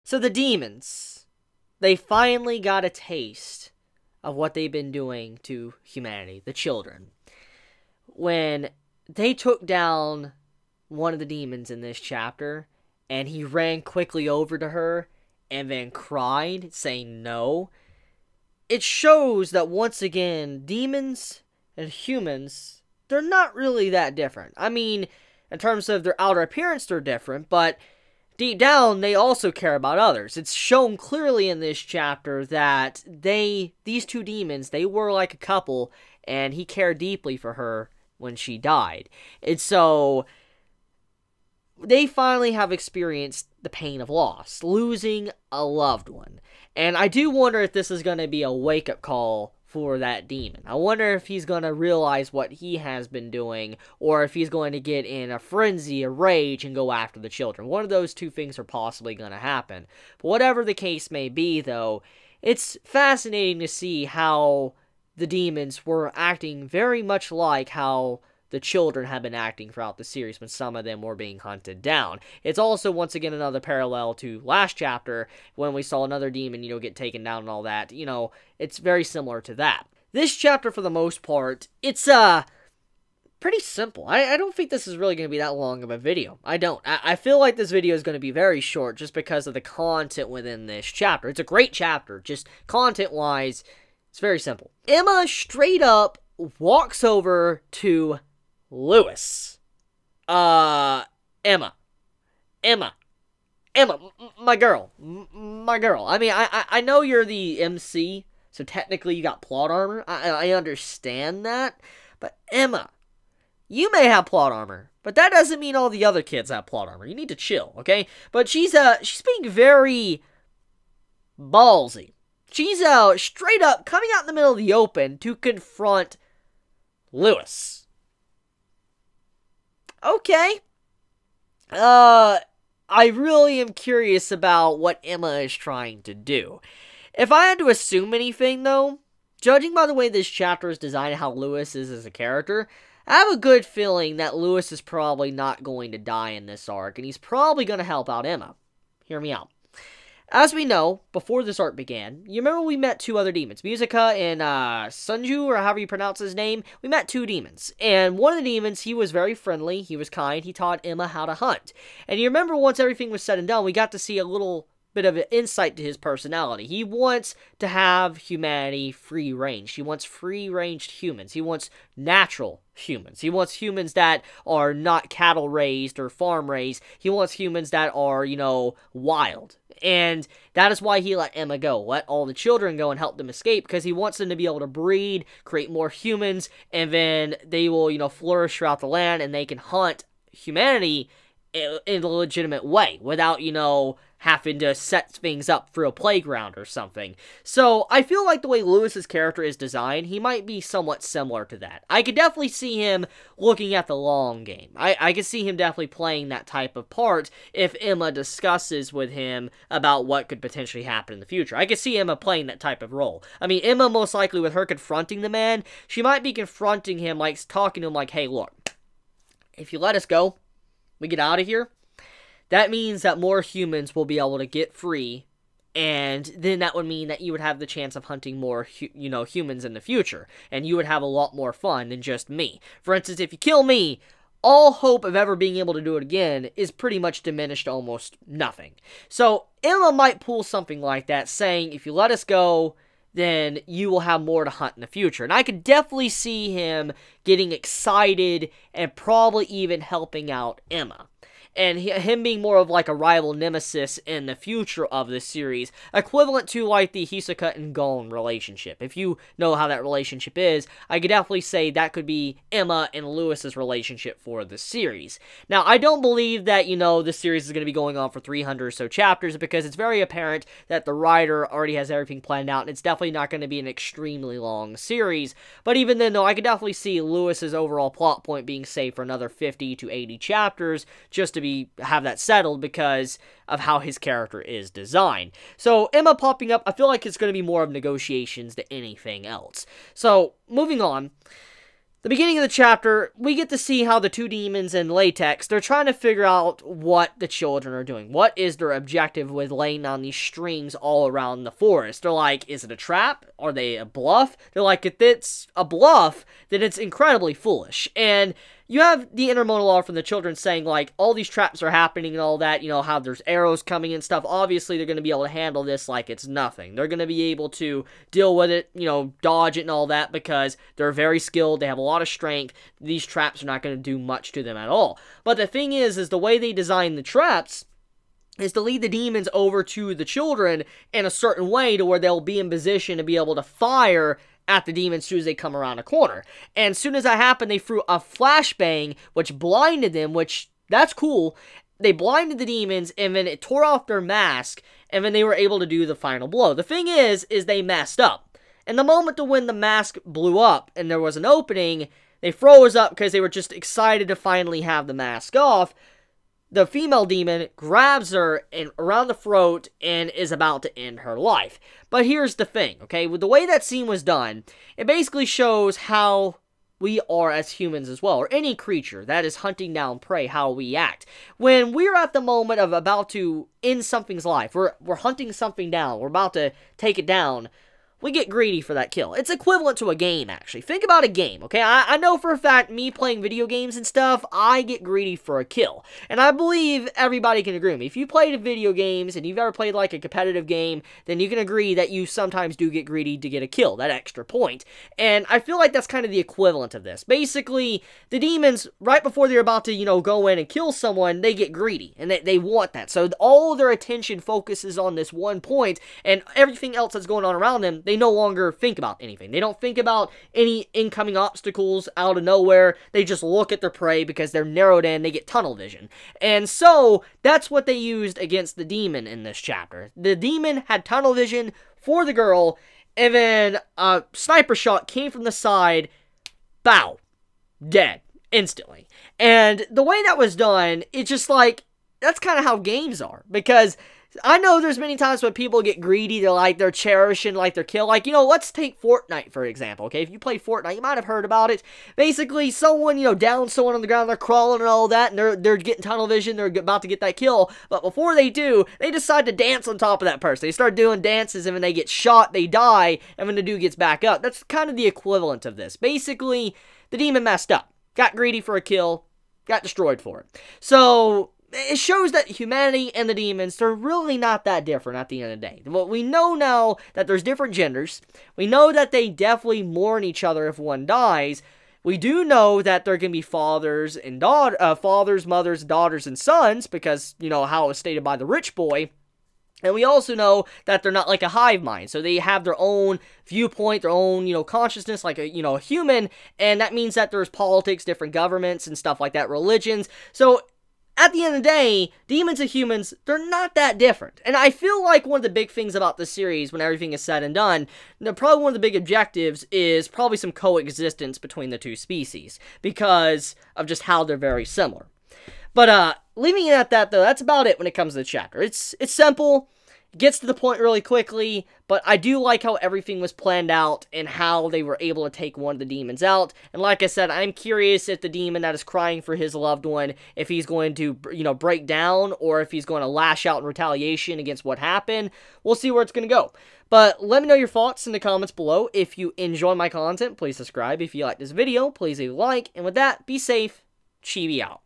So the demons, they finally got a taste of what they've been doing to humanity, the children. When they took down one of the demons in this chapter, and he ran quickly over to her and then cried, saying no, it shows that once again, demons and humans, they're not really that different. I mean, in terms of their outer appearance, they're different, but deep down, they also care about others. It's shown clearly in this chapter that these two demons, they were like a couple, and he cared deeply for her when she died. And so they finally have experienced the pain of loss, losing a loved one. And I do wonder if this is going to be a wake-up call for that demon. I wonder if he's going to realize what he has been doing, or if he's going to get in a frenzy, a rage, and go after the children. One of those two things are possibly going to happen. But whatever the case may be, though, it's fascinating to see how the demons were acting very much like how the children have been acting throughout the series when some of them were being hunted down. It's also, once again, another parallel to last chapter when we saw another demon, get taken down and all that. It's very similar to that. This chapter, for the most part, it's, pretty simple. I don't think this is really going to be that long of a video. I don't. I feel like this video is going to be very short just because of the content within this chapter. It's a great chapter, just content-wise, it's very simple. Emma straight up walks over to Lewis. Emma, my girl. I mean, I know you're the MC, so technically you got plot armor. I understand that, but Emma, you may have plot armor, but that doesn't mean all the other kids have plot armor. You need to chill, okay? But she's being very ballsy. She's straight up coming out in the middle of the open to confront Lewis. Okay. I really am curious about what Emma is trying to do. If I had to assume anything, though, judging by the way this chapter is designed and how Lewis is as a character, I have a good feeling that Lewis is probably not going to die in this arc, and he's probably going to help out Emma. Hear me out. As we know, before this arc began, you remember we met two other demons, Musica and Sunju, or however you pronounce his name. We met two demons, and one of the demons, he was very friendly, he was kind, he taught Emma how to hunt. And you remember once everything was said and done, we got to see a little bit of an insight to his personality. He wants to have humanity free range. He wants free ranged humans. He wants natural humans. He wants humans that are not cattle raised or farm raised. He wants humans that are, wild. And that is why he let Emma go. Let all the children go and help them escape, because he wants them to be able to breed, create more humans, and then they will, flourish throughout the land, and they can hunt humanity in a legitimate way without, having to set things up for a playground or something. So I feel like the way Lewis's character is designed, he might be somewhat similar to that. I could definitely see him looking at the long game. I could see him definitely playing that type of part if Emma discusses with him about what could potentially happen in the future. I could see Emma playing that type of role. I mean, Emma, most likely with her confronting the man, she might be confronting him, like talking to him like, hey, look, if you let us go, we get out of here, that means that more humans will be able to get free, and then that would mean that you would have the chance of hunting more, humans in the future, and you would have a lot more fun than just me. For instance, if you kill me, all hope of ever being able to do it again is pretty much diminished to almost nothing. So, Emma might pull something like that, saying, if you let us go, then you will have more to hunt in the future. And I could definitely see him getting excited and probably even helping out Emma. And him being more of like a rival nemesis in the future of this series, equivalent to like the Hisoka and Gon relationship. If you know how that relationship is, I could definitely say that could be Emma and Lewis's relationship for the series. Now, I don't believe that, this series is going to be going on for 300 or so chapters, because it's very apparent that the writer already has everything planned out, and it's definitely not going to be an extremely long series. But even then, though, I could definitely see Lewis's overall plot point being saved for another 50 to 80 chapters, just to have that settled because of how his character is designed. So Emma popping up, I feel like it's going to be more of negotiations than anything else. So moving on, the beginning of the chapter, we get to see how the two demons in latex, they're trying to figure out what the children are doing. What is their objective with laying down these strings all around the forest? They're like, is it a trap? Are they a bluff? They're like, if it's a bluff, then it's incredibly foolish. And you have the inner monologue from the children saying, like, all these traps are happening and all that, you know, how there's arrows coming and stuff. Obviously, they're going to be able to handle this like it's nothing. They're going to be able to deal with it, you know, dodge it and all that because they're very skilled. They have a lot of strength. These traps are not going to do much to them at all. But the thing is the way they design the traps is to lead the demons over to the children in a certain way to where they'll be in position to be able to fire at the demons as soon as they come around a corner. And as soon as that happened, they threw a flashbang, which blinded them, which, that's cool. They blinded the demons, and then it tore off their mask, and then they were able to do the final blow. The thing is they messed up. And the moment to when the mask blew up, and there was an opening, they froze up because they were just excited to finally have the mask off. The female demon grabs her around the throat and is about to end her life. But here's the thing, okay? With the way that scene was done, it basically shows how we are as humans as well, or any creature that is hunting down prey, how we act. When we're at the moment of about to end something's life, we're hunting something down, we're about to take it down, we get greedy for that kill. It's equivalent to a game, actually. Think about a game, okay? I know for a fact, me playing video games and stuff, I get greedy for a kill. And I believe everybody can agree with me. If you played video games, and you've ever played like a competitive game, then you can agree that you sometimes do get greedy to get a kill, that extra point. And I feel like that's kind of the equivalent of this. Basically, the demons, right before they're about to, you know, go in and kill someone, they get greedy, and they want that. So all their attention focuses on this one point, and everything else that's going on around them, they no longer think about anything. They don't think about any incoming obstacles out of nowhere. They just look at their prey because they're narrowed in. They get tunnel vision. And so, that's what they used against the demon in this chapter. The demon had tunnel vision for the girl, and then a sniper shot came from the side. Bow. Dead. Instantly. And the way that was done, it's just like, that's kind of how games are. Because I know there's many times when people get greedy, they're cherishing, like, their kill. Like, you know, let's take Fortnite, for example, okay? If you play Fortnite, you might have heard about it. Basically, someone, you know, downs someone on the ground, they're crawling and all that, and they're getting tunnel vision, they're about to get that kill. But before they do, they decide to dance on top of that person. They start doing dances, and when they get shot, they die, and when the dude gets back up. That's kind of the equivalent of this. Basically, the demon messed up. Got greedy for a kill, got destroyed for it. So it shows that humanity and the demons, they're really not that different at the end of the day. Well, we know now that there's different genders. We know that they definitely mourn each other if one dies. We do know that there can be fathers and fathers, mothers, daughters, and sons, because, you know, how it was stated by the rich boy. And we also know that they're not like a hive mind, so they have their own viewpoint, their own, you know, consciousness, like a, you know, a human, and that means that there's politics, different governments, and stuff like that, religions. So at the end of the day, demons and humans, they're not that different. And I feel like one of the big things about this series, when everything is said and done, probably one of the big objectives is probably some coexistence between the two species, because of just how they're very similar. But, leaving it at that, though, that's about it when it comes to the chapter. It's simple, it gets to the point really quickly, but I do like how everything was planned out and how they were able to take one of the demons out. And like I said, I'm curious if the demon that is crying for his loved one, if he's going to, you know, break down, or if he's going to lash out in retaliation against what happened. We'll see where it's going to go. But let me know your thoughts in the comments below. If you enjoy my content, please subscribe. If you like this video, please leave a like. And with that, be safe. Chibi out.